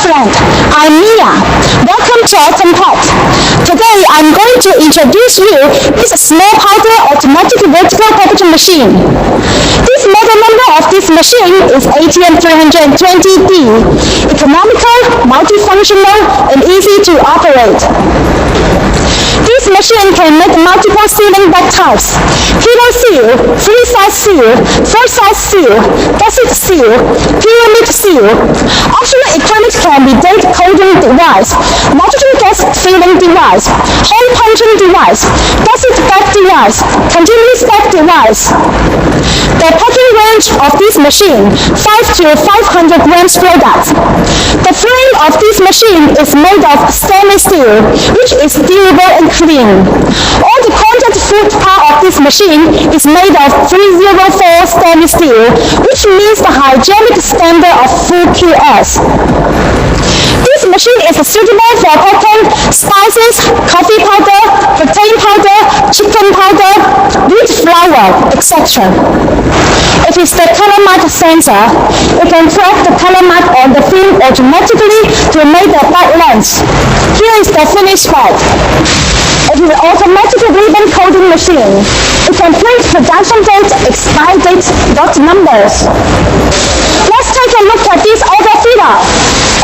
friend. I'm Miya. Welcome to Autom. Today I'm going to introduce you this small powder automatic vertical packaging machine. This model number of this machine is Atm-320D. Economical, multifunctional, and easy to operate. This machine can make multiple sealing bag types: kilo seal, free-size seal, full-size seal, gusset seal, pyramid seal. Optional equipment can be date coding device, nitrogen gas filling device, hole punching device, gusset bag device, continuous bag device. The packing range of this machine 5 to 500 grams product. The frame of this machine is made of stainless steel, which is durable and clean. All the contact foot part of this machine is made of 304 stainless steel, which meets the hygienic standard of full QS. This machine is suitable for cooking spices, coffee powder, protein powder, chicken powder, wheat flour, etc. It is the color mark sensor. It can track the color mark on the film automatically to make the bag length. Here is the finished bag. It is an automatic ribbon coding machine. It can print production date, expiry date, dot numbers. Let's take a look at this auto feeder.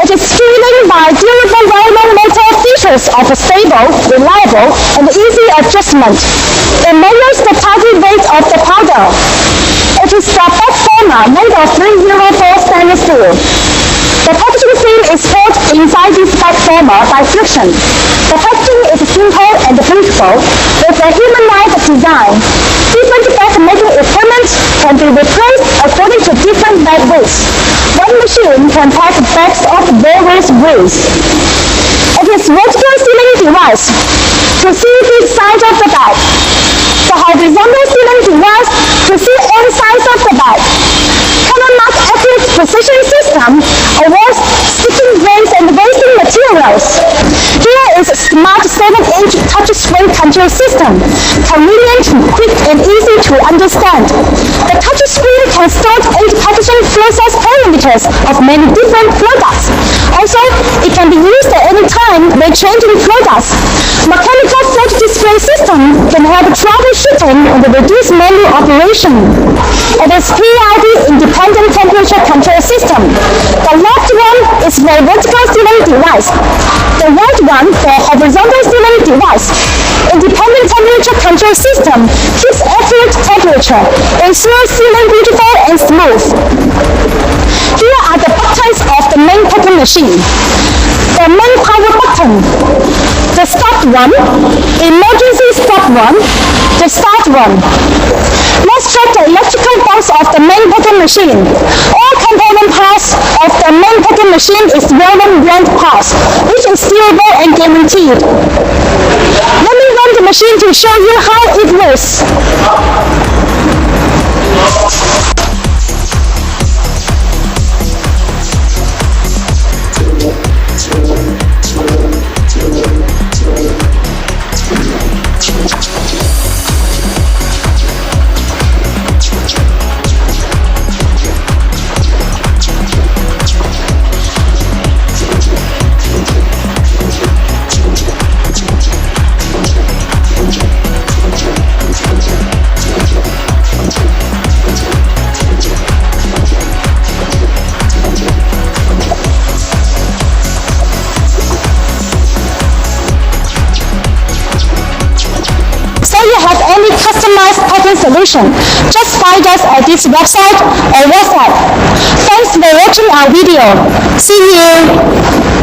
It is driven by durable nylon metal features of a stable, reliable, and easy adjustment. It measures the target weight of the powder. It is the bag former made of 304 stainless steel. The packaging film is poured inside this bag former by friction. The packaging is simple and printable with a human-like design. Different bag making equipment can be replaced according to different bag weights. One machine can pack bags of various weights. It is vertical sealing device to seal the side of the bag. The horizontal sealing device to seal inside of the bag. Color mark accurate precision system avoids sticking grains and wasting materials. Here is a smart 7-inch touchscreen control system, convenient, quick, and easy to understand. The touchscreen can store 8 packaging process parameters of many different products. Also, it can be used at any time when changing products. Mechanical flat display system can help troubleshooting and reduce manual operation. It is PID independent temperature control system. The left one is for vertical sealing device. The right one for horizontal sealing device. Independent temperature control system keeps accurate temperature, ensures sealing beautiful and smooth. Here are the buttons of the main packing machine. The main power button. The start one, emergency stop one, the start one. Let's check the electrical box of the main packing machine. All component parts of the main packing machine is well-known brand parts, which is durable and guaranteed. Let me run the machine to show you how it works. Customized packing solution. Just find us at this website or WhatsApp. Thanks for watching our video. See you.